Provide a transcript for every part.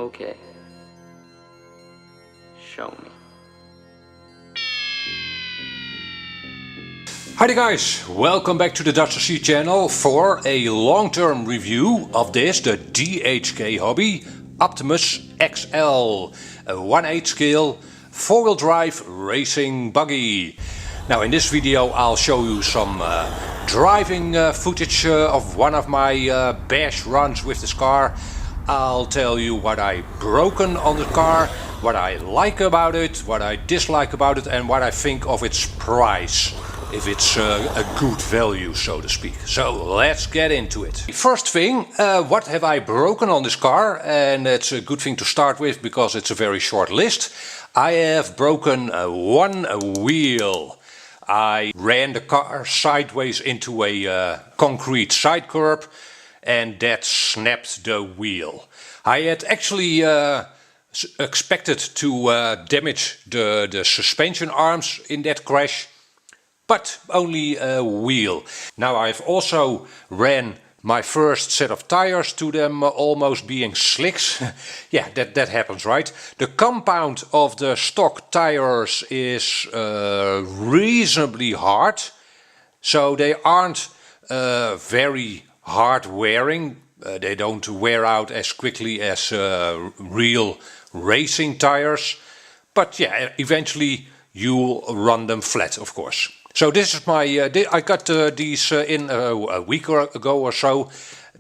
Okay. Show me. Hi there guys, welcome back to the DHK channel for a long-term review of this, the DHK Hobby Optimus XL, a 1/8 scale 4-wheel drive racing buggy. Now in this video I'll show you some driving footage of one of my bash runs with this car. I'll tell you what I broken on the car, what I like about it, what I dislike about it, and what I think of its price. If it's a good value, so to speak. So let's get into it. First thing, what have I broken on this car? And it's a good thing to start with because it's a very short list. I have broken one wheel. I ran the car sideways into a concrete side curb and that snapped the wheel. I had actually expected to damage the suspension arms in that crash, but only a wheel. Now I've also ran my first set of tires to them almost being slicks. Yeah, that happens, right? The compound of the stock tires is reasonably hard, so they aren't very hard wearing. They don't wear out as quickly as real racing tires, but yeah, eventually you'll run them flat, of course. So this is my, I got these in a week ago or so.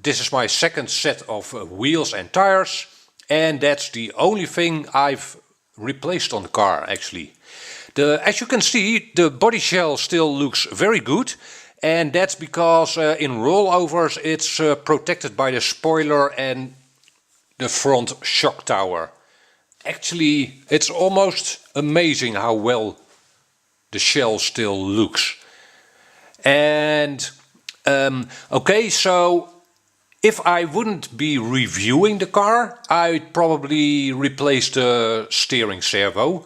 This is my second set of wheels and tires, and that's the only thing I've replaced on the car actually. As you can see, the body shell still looks very good, and that's because in rollovers it's protected by the spoiler and the front shock tower. Actually, it's almost amazing how well the shell still looks. And okay, so if I wouldn't be reviewing the car, I'd probably replace the steering servo,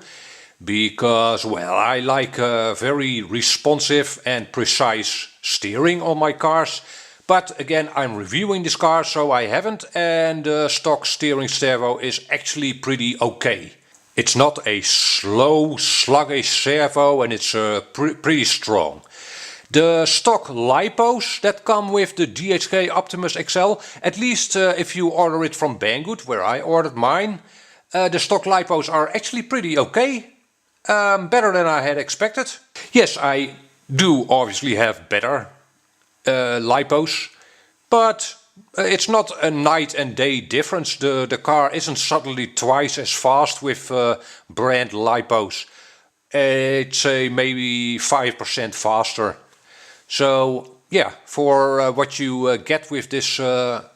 because, well, I like very responsive and precise steering on my cars. But again, I'm reviewing this car, so I haven't, and the stock steering servo is actually pretty okay. It's not a slow, sluggish servo, and it's pretty strong. The stock Lipos that come with the DHK Optimus XL, at least if you order it from Banggood, where I ordered mine, the stock Lipos are actually pretty okay. Better than I had expected. Yes, I do obviously have better Lipos, but it's not a night and day difference. The car isn't suddenly twice as fast with brand Lipos. It's maybe 5% faster. So yeah, for what you get with this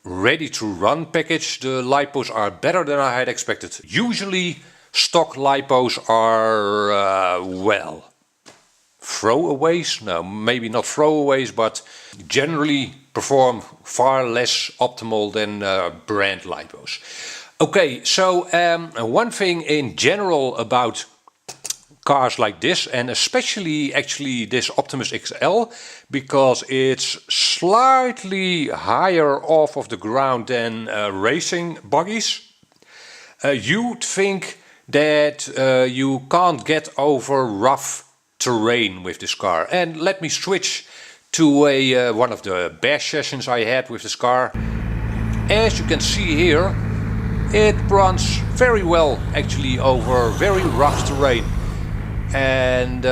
ready to run package, the Lipos are better than I had expected. Usually stock Lipos are well, throwaways. No, maybe not throwaways, but generally perform far less optimal than brand Lipos. Okay, so one thing in general about cars like this, and especially actually this Optimus XL, because it's slightly higher off of the ground than racing buggies, you'd think that you can't get over rough terrain with this car. And let me switch to one of the bash sessions I had with this car. As you can see here, it runs very well actually over very rough terrain. And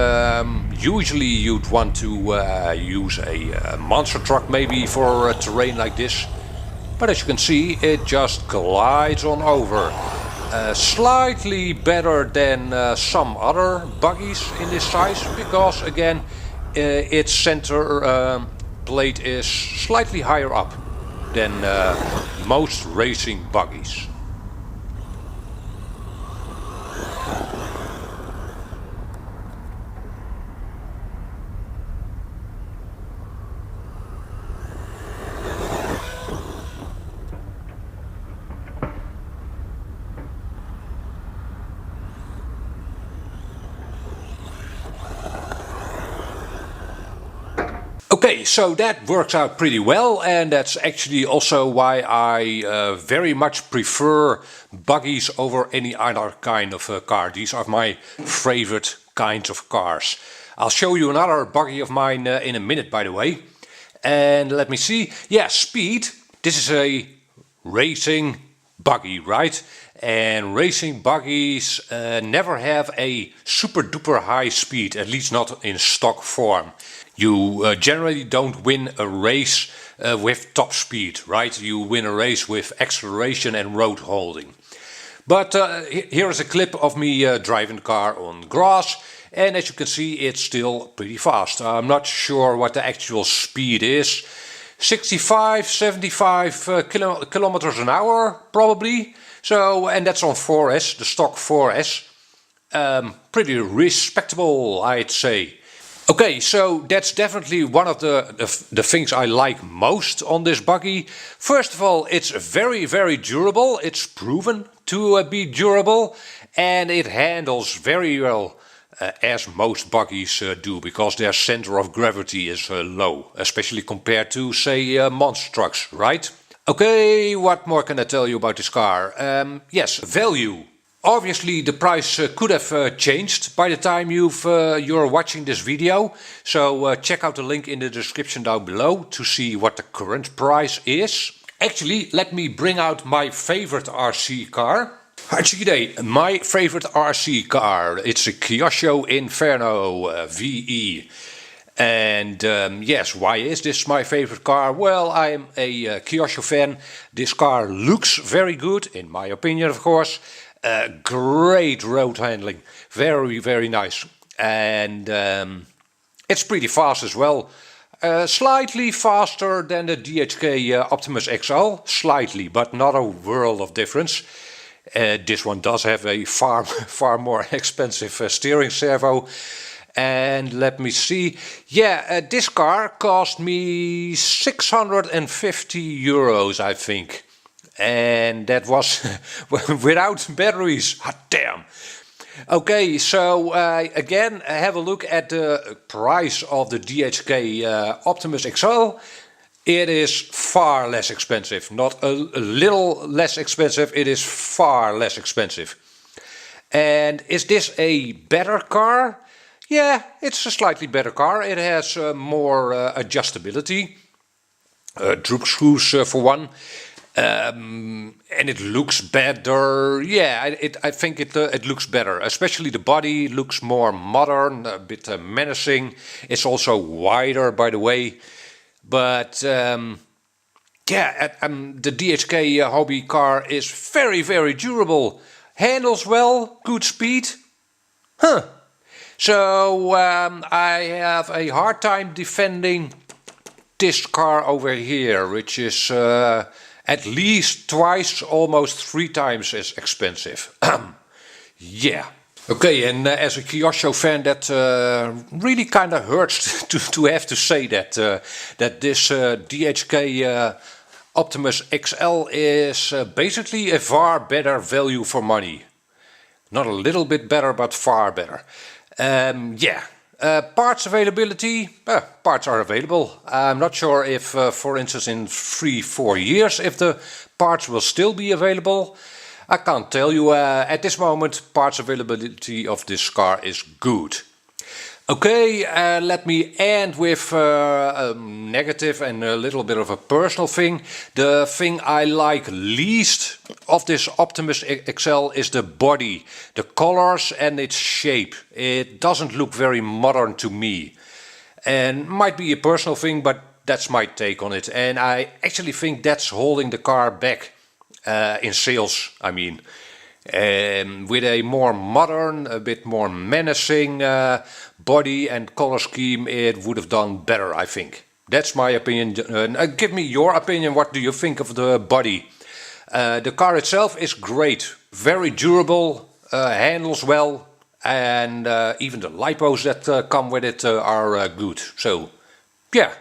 usually you'd want to use a monster truck maybe for a terrain like this. But as you can see, it just glides on over. Slightly better than some other buggies in this size, because again its center plate is slightly higher up than most racing buggies. Okay, so that works out pretty well, and that's actually also why I very much prefer buggies over any other kind of car. These are my favorite kinds of cars. I'll show you another buggy of mine in a minute, by the way. And let me see. Yeah, speed. This is a racing buggy, right? And racing buggies never have a super duper high speed, at least not in stock form. You generally don't win a race with top speed, right? You win a race with acceleration and road holding. But here is a clip of me driving the car on grass, and as you can see, it's still pretty fast. I'm not sure what the actual speed is. 65, 75 kilometers an hour, probably. So, and that's on 4S, the stock 4S. Pretty respectable, I'd say. Okay, so that's definitely one of the things I like most on this buggy. First of all, it's very durable. It's proven to be durable, and it handles very well, as most buggies do, because their center of gravity is low, especially compared to, say, monster trucks, right? Okay, what more can I tell you about this car? Yes, value. Obviously the price could have changed by the time you're watching this video, so check out the link in the description down below to see what the current price is. Actually, let me bring out my favorite RC car. Hartstikke my favorite RC car. It's a Kyosho Inferno VE. And yes, why is this my favorite car? Well, I'm a Kyosho fan. This car looks very good, in my opinion, of course. Great road handling, very nice, and it's pretty fast as well. Slightly faster than the DHK Optimus XL, slightly, but not a world of difference. This one does have a far more expensive steering servo. And let me see, yeah, this car cost me 650 euros, I think. And that was without batteries. Hot damn. Okay, so again, have a look at the price of the DHK Optimus XL. It is far less expensive. Not a little less expensive, it is far less expensive. And is this a better car? Yeah, it's a slightly better car. It has more adjustability. Droop screws for one. And it looks better. Yeah, I think it looks better. Especially the body looks more modern, a bit menacing. It's also wider, by the way. But yeah, the DHK hobby car is very durable. Handles well, good speed. Huh. So I have a hard time defending this car over here, which is at least twice, almost 3 times as expensive. Yeah. Okay, and as a Kyosho fan, that really kind of hurts to have to say that this DHK Optimus XL is basically a far better value for money. Not a little bit better, but far better. Yeah. Parts availability, parts are available. I'm not sure if, for instance, in 3-4 years, if the parts will still be available. I can't tell you. At this moment, parts availability of this car is good. Okay, let me end with a negative and a little bit of a personal thing. The thing I like least of this Optimus XL is the body, the colors and its shape. It doesn't look very modern to me. And might be a personal thing, but that's my take on it. And I actually think that's holding the car back in sales, I mean. With a more modern, a bit more menacing body and color scheme, it would have done better, I think. That's my opinion. Give me your opinion. What do you think of the body? The car itself is great, very durable, handles well, and even the lipos that come with it are good. So, yeah.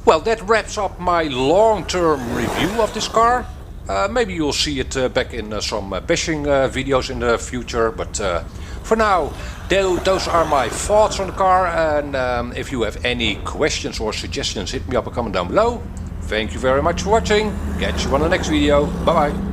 Well, that wraps up my long-term review of this car. Maybe you'll see it back in some bashing videos in the future, but For now, those are my thoughts on the car, and if you have any questions or suggestions, hit me up a comment down below. Thank you very much for watching. Catch you on the next video. Bye bye.